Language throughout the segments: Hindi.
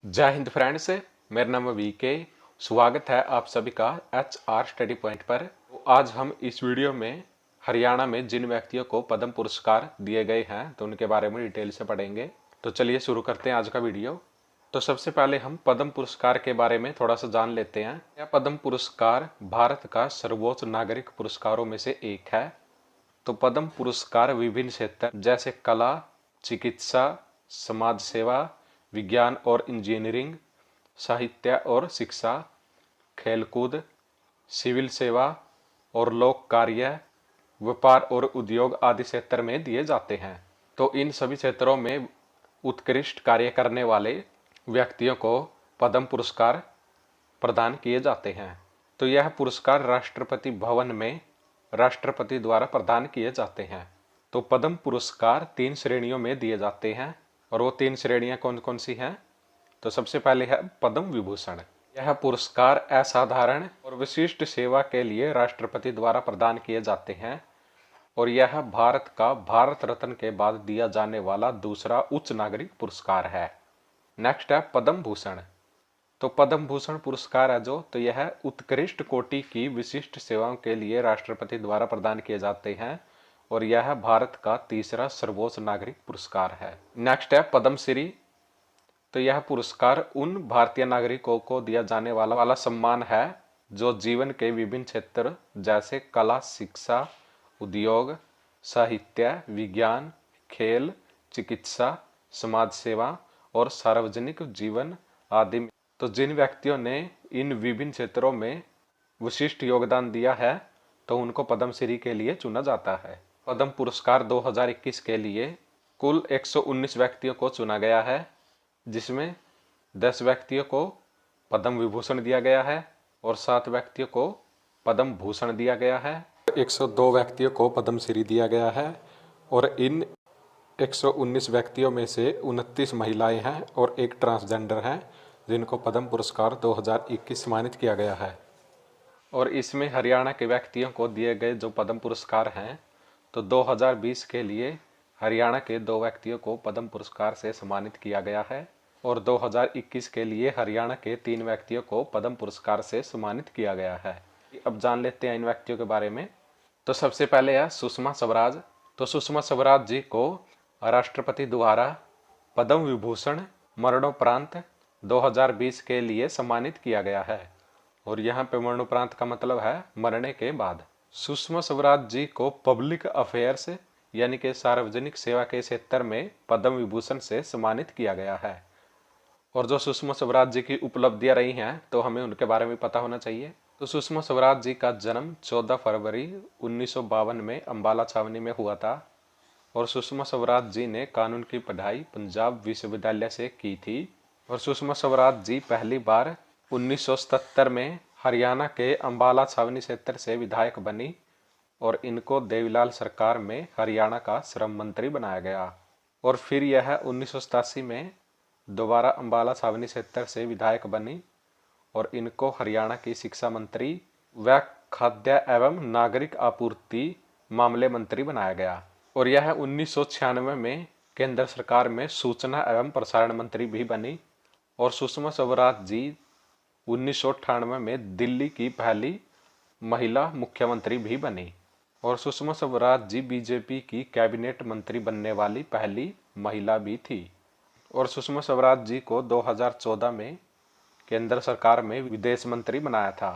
जय हिंद फ्रेंड्स। मेरा नाम है वीके। स्वागत है आप सभी का HR स्टडी पॉइंट पर। तो आज हम इस वीडियो में हरियाणा में जिन व्यक्तियों को पद्म पुरस्कार दिए गए हैं तो उनके बारे में डिटेल से पढ़ेंगे। तो चलिए शुरू करते हैं आज का वीडियो। तो सबसे पहले हम पद्म पुरस्कार के बारे में थोड़ा सा जान लेते हैं। यह पद्म पुरस्कार भारत का सर्वोच्च नागरिक पुरस्कारों में से एक है। तो पद्म पुरस्कार विभिन्न क्षेत्र जैसे कला, चिकित्सा, समाज सेवा, विज्ञान और इंजीनियरिंग, साहित्य और शिक्षा, खेलकूद, सिविल सेवा और लोक कार्य, व्यापार और उद्योग आदि क्षेत्र में दिए जाते हैं। तो इन सभी क्षेत्रों में उत्कृष्ट कार्य करने वाले व्यक्तियों को पद्म पुरस्कार प्रदान किए जाते हैं। तो यह पुरस्कार राष्ट्रपति भवन में राष्ट्रपति द्वारा प्रदान किए जाते हैं। तो पद्म पुरस्कार 3 श्रेणियों में दिए जाते हैं और वो 3 श्रेणियां कौन कौन सी हैं? तो सबसे पहले है पद्म विभूषण। यह पुरस्कार असाधारण और विशिष्ट सेवा के लिए राष्ट्रपति द्वारा प्रदान किए जाते हैं और यह भारत का भारत रत्न के बाद दिया जाने वाला दूसरा उच्च नागरिक पुरस्कार है। नेक्स्ट है पद्म भूषण। तो पद्म भूषण पुरस्कार है तो यह उत्कृष्ट कोटि की विशिष्ट सेवाओं के लिए राष्ट्रपति द्वारा प्रदान किए जाते हैं और यह भारत का तीसरा सर्वोच्च नागरिक पुरस्कार है। नेक्स्ट है पद्मश्री। तो यह पुरस्कार उन भारतीय नागरिकों को दिया जाने वाला सम्मान है जो जीवन के विभिन्न क्षेत्र जैसे कला, शिक्षा, उद्योग, साहित्य, विज्ञान, खेल, चिकित्सा, समाज सेवा और सार्वजनिक जीवन आदि। तो जिन व्यक्तियों ने इन विभिन्न क्षेत्रों में विशिष्ट योगदान दिया है तो उनको पद्मश्री के लिए चुना जाता है। पद्म पुरस्कार 2021 के लिए कुल 119 व्यक्तियों को चुना गया है, जिसमें 10 व्यक्तियों को पद्म विभूषण दिया गया है और 7 व्यक्तियों को पद्म भूषण दिया गया है। 102 व्यक्तियों को पद्मश्री दिया गया है और इन 119 व्यक्तियों में से 29 महिलाएं हैं और एक ट्रांसजेंडर हैं जिनको पद्म पुरस्कार 2021 सम्मानित किया गया है। और इसमें हरियाणा के व्यक्तियों को दिए गए जो पद्म पुरस्कार हैं तो 2020 के लिए हरियाणा के 2 व्यक्तियों को पद्म पुरस्कार से सम्मानित किया गया है और 2021 के लिए हरियाणा के 3 व्यक्तियों को पद्म पुरस्कार से सम्मानित किया गया है। अब जान लेते हैं इन व्यक्तियों के बारे में। तो सबसे पहले है सुषमा स्वराज। तो सुषमा स्वराज जी को राष्ट्रपति द्वारा पद्म विभूषण मरणोपरांत 2020 के लिए सम्मानित किया गया है और यहाँ पे मरणोपरांत का मतलब है मरने के बाद। सुषमा स्वराज जी को पब्लिक अफेयर्स यानी कि सार्वजनिक सेवा के क्षेत्र में पद्म विभूषण से सम्मानित किया गया है। और जो सुषमा स्वराज जी की उपलब्धियां रही हैं तो हमें उनके बारे में पता होना चाहिए। तो सुषमा स्वराज जी का जन्म 14 फरवरी 1952 में अंबाला छावनी में हुआ था और सुषमा स्वराज जी ने कानून की पढ़ाई पंजाब विश्वविद्यालय से की थी और सुषमा स्वराज जी पहली बार 1977 में हरियाणा के अंबाला छावनी क्षेत्र से विधायक बनी और इनको देवीलाल सरकार में हरियाणा का श्रम मंत्री बनाया गया और फिर यह 1987 में दोबारा अंबाला छावनी क्षेत्र से विधायक बनी और इनको हरियाणा की शिक्षा मंत्री व खाद्य एवं नागरिक आपूर्ति मामले मंत्री बनाया गया और यह 1996 में केंद्र सरकार में सूचना एवं प्रसारण मंत्री भी बनी और सुषमा स्वराज जी 1998 में दिल्ली की पहली महिला मुख्यमंत्री भी बनी और सुषमा स्वराज जी बीजेपी की कैबिनेट मंत्री बनने वाली पहली महिला भी थी और सुषमा स्वराज जी को 2014 में केंद्र सरकार में विदेश मंत्री बनाया था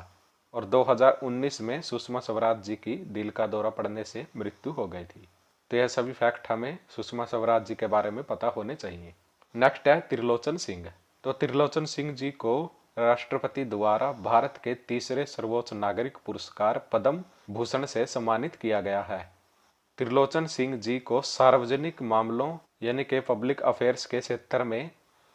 और 2019 में सुषमा स्वराज जी की दिल का दौरा पड़ने से मृत्यु हो गई थी। तो यह सभी फैक्ट हमें सुषमा स्वराज जी के बारे में पता होने चाहिए। नेक्स्ट है त्रिलोचन सिंह। तो त्रिलोचन सिंह जी को राष्ट्रपति द्वारा भारत के तीसरे सर्वोच्च नागरिक पुरस्कार पद्म भूषण से सम्मानित किया गया है। त्रिलोचन सिंह जी को सार्वजनिक मामलों यानी कि पब्लिक अफेयर्स के क्षेत्र में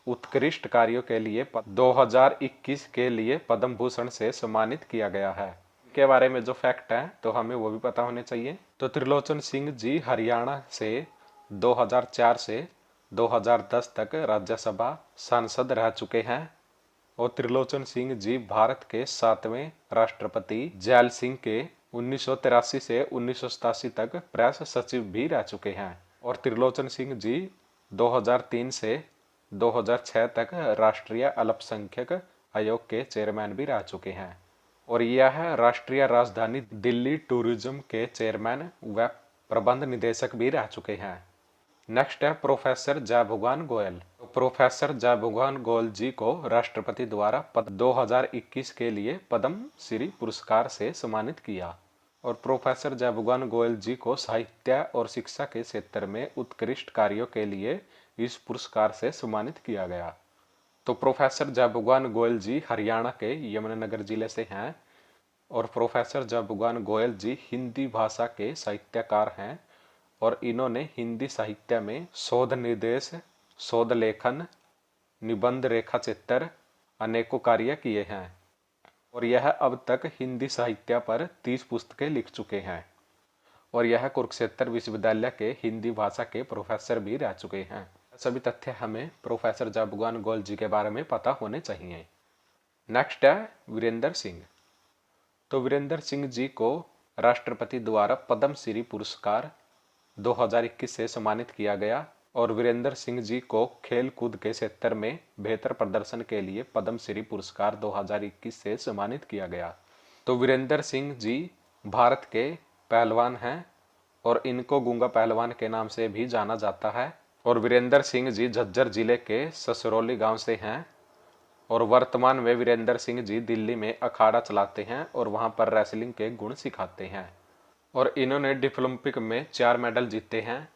उत्कृष्ट कार्यों के लिए 2021 के लिए पद्म भूषण से सम्मानित किया गया है। के बारे में जो फैक्ट है तो हमें वो भी पता होने चाहिए। तो त्रिलोचन सिंह जी हरियाणा से 2004 से 2010 तक राज्यसभा सांसद रह चुके हैं और त्रिलोचन सिंह जी भारत के 7वें राष्ट्रपति जैल सिंह के 1983 से 1987 तक प्रेस सचिव भी रह चुके हैं और त्रिलोचन सिंह जी 2003 से 2006 तक राष्ट्रीय अल्पसंख्यक आयोग के चेयरमैन भी रह चुके हैं और यह राष्ट्रीय राजधानी दिल्ली टूरिज्म के चेयरमैन व प्रबंध निदेशक भी रह चुके हैं। नेक्स्ट है प्रोफेसर जयभुगान गोयल। प्रोफेसर जयभुगान गोयल जी को राष्ट्रपति द्वारा 2021 के लिए पद्म श्री पुरस्कार से सम्मानित किया और प्रोफेसर जयभुगान गोयल जी को साहित्य और शिक्षा के क्षेत्र में उत्कृष्ट कार्यों के लिए इस पुरस्कार से सम्मानित किया गया। तो प्रोफेसर जयभुगान गोयल जी हरियाणा के यमुनानगर जिले से हैं और प्रोफेसर जयभुगान गोयल जी हिंदी भाषा के साहित्यकार हैं और इन्होंने हिंदी साहित्य में शोध निर्देश, शोध लेखन, निबंध, रेखा चित्र अनेकों कार्य किए हैं और यह अब तक हिंदी साहित्य पर 30 पुस्तकें लिख चुके हैं और यह कुरुक्षेत्र विश्वविद्यालय के हिंदी भाषा के प्रोफेसर भी रह चुके हैं। सभी तथ्य हमें प्रोफेसर जयभुगान गोयल जी के बारे में पता होने चाहिए। नेक्स्ट है वीरेंद्र सिंह। तो वीरेंद्र सिंह जी को राष्ट्रपति द्वारा पद्म श्री पुरस्कार 2021 से सम्मानित किया गया और वीरेंद्र सिंह जी को खेल कूद के क्षेत्र में बेहतर प्रदर्शन के लिए पद्म श्री पुरस्कार 2021 से सम्मानित किया गया। तो वीरेंद्र सिंह जी भारत के पहलवान हैं और इनको गूंगा पहलवान के नाम से भी जाना जाता है और वीरेंद्र सिंह जी झज्जर जिले के ससरौली गांव से हैं और वर्तमान में वीरेंद्र सिंह जी दिल्ली में अखाड़ा चलाते हैं और वहां पर रेसलिंग के गुण सिखाते हैं और इन्होंने डिफोलम्पिक में 4 मेडल जीते हैं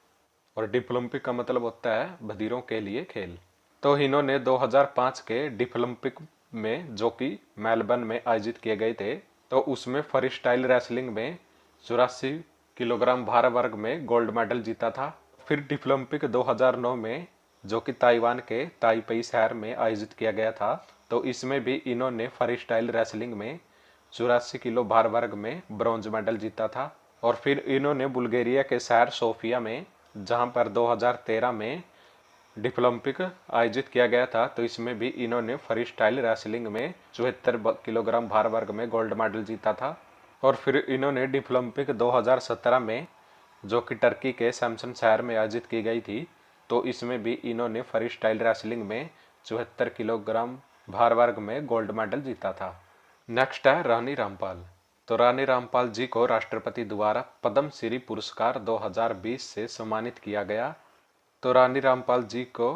और डिफोलम्पिक का मतलब होता है बधिरों के लिए खेल। तो इन्होंने 2005 के डिफोलम्पिक में जो कि मेलबर्न में आयोजित किए गए थे तो उसमें फ्री स्टाइल रेसलिंग में 84 किलोग्राम भार वर्ग में गोल्ड मेडल जीता था। फिर डिफोलम्पिक 2009 में जो कि ताइवान के ताइपेई शहर में आयोजित किया गया था तो इसमें भी इन्होंने फ्री स्टाइल रेसलिंग में 84 किलो भार वर्ग में ब्रॉन्ज मेडल जीता था और फिर इन्होंने बुल्गारिया के शहर सोफिया में जहां पर 2013 में डिफोलम्पिक आयोजित किया गया था तो इसमें भी इन्होंने फ्री स्टाइल रेसलिंग में 74 किलोग्राम भार वर्ग में गोल्ड मेडल जीता था और फिर इन्होंने डिफोलम्पिक 2017 में जो कि टर्की के सैमसन शहर में आयोजित की गई थी तो इसमें भी इन्होंने फ्री स्टाइल रेसलिंग में 74 किलोग्राम भार वर्ग में गोल्ड मेडल जीता था। नेक्स्ट है रानी रामपाल। तो रानी रामपाल जी को राष्ट्रपति द्वारा पद्म श्री पुरस्कार 2020 से सम्मानित किया गया। तो रानी रामपाल जी को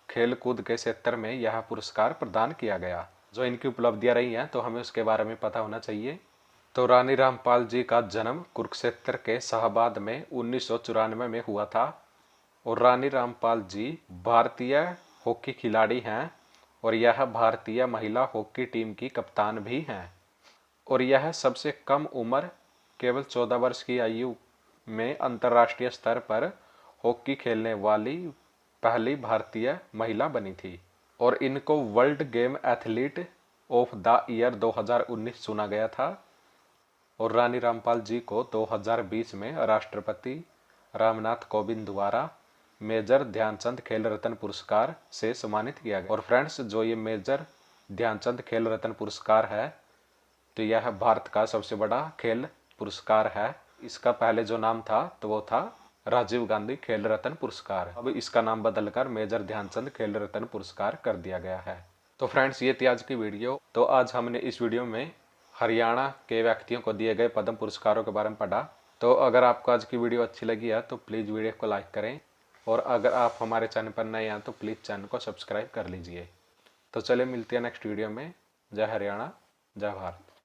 खेल कूद के क्षेत्र में यह पुरस्कार प्रदान किया गया। जो इनकी उपलब्धियां रही हैं तो हमें उसके बारे में पता होना चाहिए। तो रानी रामपाल जी का जन्म कुरुक्षेत्र के शाहबाद में 1994 में हुआ था और रानी रामपाल जी भारतीय हॉकी खिलाड़ी हैं और यह भारतीय महिला हॉकी टीम की कप्तान भी हैं और यह सबसे कम उम्र केवल 14 वर्ष की आयु में अंतर्राष्ट्रीय स्तर पर हॉकी खेलने वाली पहली भारतीय महिला बनी थी और इनको world game athlete of the year 2019 चुना गया था और रानी रामपाल जी को 2020 में राष्ट्रपति रामनाथ कोविंद द्वारा मेजर ध्यानचंद खेल रत्न पुरस्कार से सम्मानित किया गया। और फ्रेंड्स जो ये मेजर ध्यानचंद खेल रत्न पुरस्कार है तो यह भारत का सबसे बड़ा खेल पुरस्कार है। इसका पहले जो नाम था तो वो था राजीव गांधी खेल रत्न पुरस्कार। अब इसका नाम बदलकर मेजर ध्यानचंद खेल रत्न पुरस्कार कर दिया गया है। तो फ्रेंड्स ये थी आज की वीडियो। तो आज हमने इस वीडियो में हरियाणा के व्यक्तियों को दिए गए पद्म पुरस्कारों के बारे में पढ़ा। तो अगर आपको आज की वीडियो अच्छी लगी है तो प्लीज़ वीडियो को लाइक करें और अगर आप हमारे चैनल पर नए हैं तो प्लीज़ चैनल को सब्सक्राइब कर लीजिए। तो चलिए मिलते हैं नेक्स्ट वीडियो में। जय हरियाणा, जय भारत।